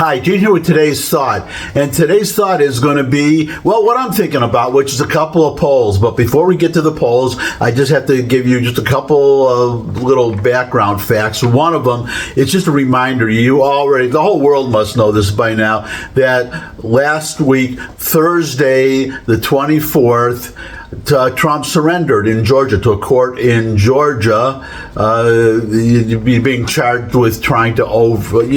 Hi, Gene here with today's thought. And today's thought is going to be, well, what I'm thinking about, which is a couple of polls. But before we get to the polls, I just have to give you just a couple of little background facts. One of them, it's just a reminder, the whole world must know this by now, that last week, Thursday, the 24th, Trump surrendered in Georgia to a court in Georgia, being charged with trying to overturn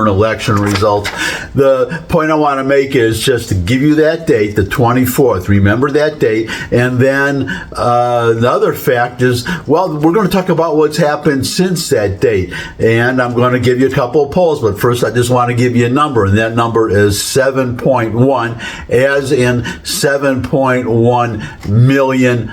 election results. The point I want to make is just to give you that date, the 24th. Remember that date. And then the other fact is, well, we're going to talk about what's happened since that date. And I'm going to give you a couple of polls. But first, I just want to give you a number. And that number is 7.1, as in $7.1 million.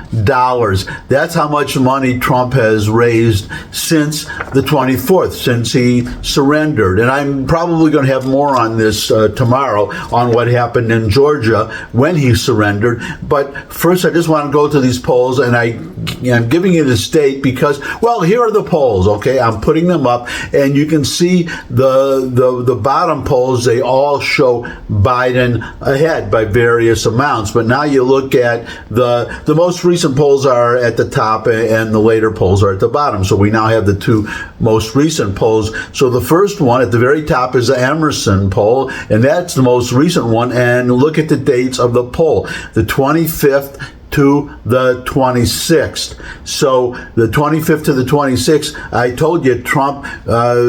That's how much money Trump has raised since the 24th, since he surrendered. And I'm probably going to have more on this tomorrow on what happened in Georgia when he surrendered. But first, I just want to go to these polls, and I'm giving you this date because, well, here are the polls, okay? I'm putting them up, and you can see the bottom polls. They all show Biden ahead by various amounts. But now you look at the most recent polls are at the top, and the later polls are at the bottom. So we now have the two most recent polls. So the first one at the very top is the Emerson poll, and that's the most recent one. And look at the dates of the poll, the 25th to the 26th. So the 25th to the 26th, I told you Trump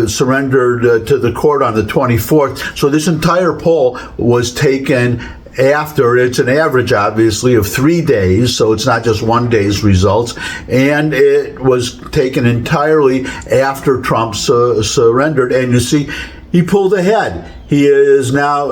surrendered to the court on the 24th. So this entire poll was taken after. It's an average, obviously, of 3 days, so it's not just one day's results, and it was taken entirely after Trump surrendered. And you see, he pulled ahead. He is now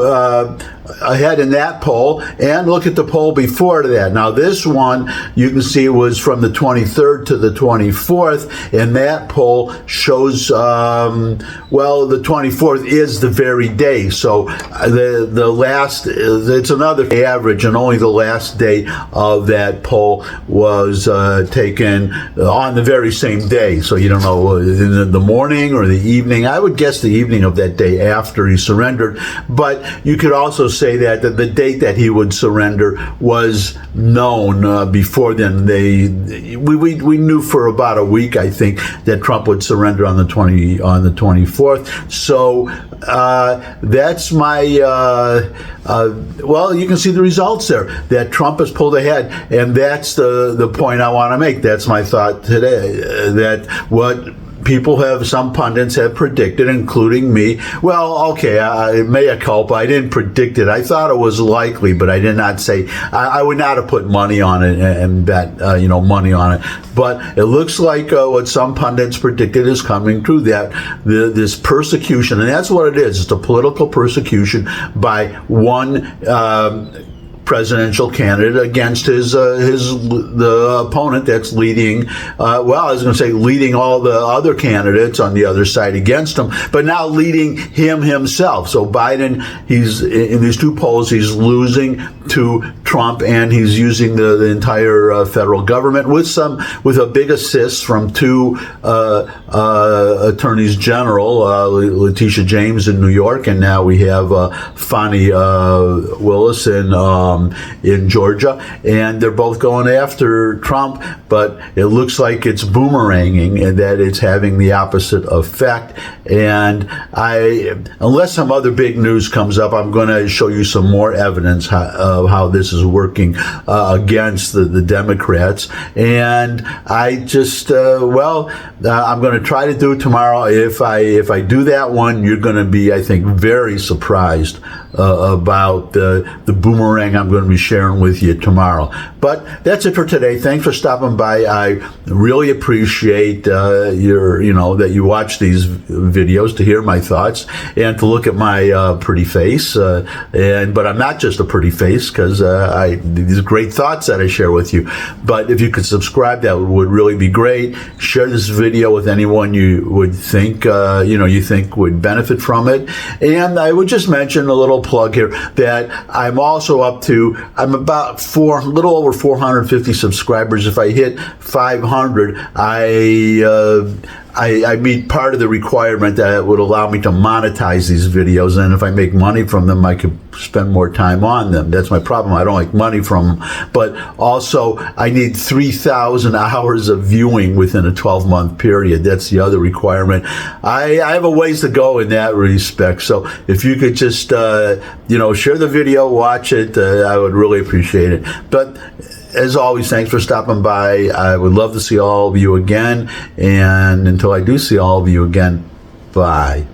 ahead in that poll. And look at the poll before that. Now, this one, you can see, was from the 23rd to the 24th. And that poll shows, the 24th is the very day. So the last, it's another average, and only the last day of that poll was taken on the very same day. So you don't know, in the morning or the evening. I would guess the evening of that day after he surrendered. But you could also say that the date that he would surrender was known before then. We knew for about a week, I think, that Trump would surrender on the 24th. So that's my you can see the results there, that Trump has pulled ahead, and that's the point I want to make. That's my thought today, that what some pundits have predicted, including me. Well, okay, mea culpa. I didn't predict it. I thought it was likely, but I did not say. I would not have put money on it and bet, money on it. But it looks like what some pundits predicted is coming true. That this persecution, and that's what it is. It's a political persecution by one presidential candidate against the opponent that's leading, leading all the other candidates on the other side against him, but now leading him himself. So Biden, he's in these two polls, he's losing to Trump, and he's using the entire federal government with a big assist from two attorneys general, Letitia James in New York, and now we have Fani Willis in Georgia, and they're both going after Trump, but it looks like it's boomeranging, and that it's having the opposite effect. And unless some other big news comes up, I'm going to show you some more evidence of how this is working against the Democrats. And I just, I'm going to try to do it tomorrow. If I do that one, you're going to be, I think, very surprised about the boomerang I'm going to be sharing with you tomorrow. But that's it for today. Thanks for stopping by. I really appreciate that you watch these videos to hear my thoughts and to look at my pretty face. But I'm not just a pretty face, because these great thoughts that I share with you. But if you could subscribe, that would really be great. Share this video with anyone you would think would benefit from it. And I would just mention a little plug here that I'm also I'm about a little over 450 subscribers. If I hit 500, I meet part of the requirement that would allow me to monetize these videos, and if I make money from them, I could spend more time on them. That's my problem. I don't make money from them. But also, I need 3,000 hours of viewing within a 12-month period. That's the other requirement. I have a ways to go in that respect. So if you could just, share the video, watch it, I would really appreciate it. But as always, thanks for stopping by. I would love to see all of you again. And until I do see all of you again, bye.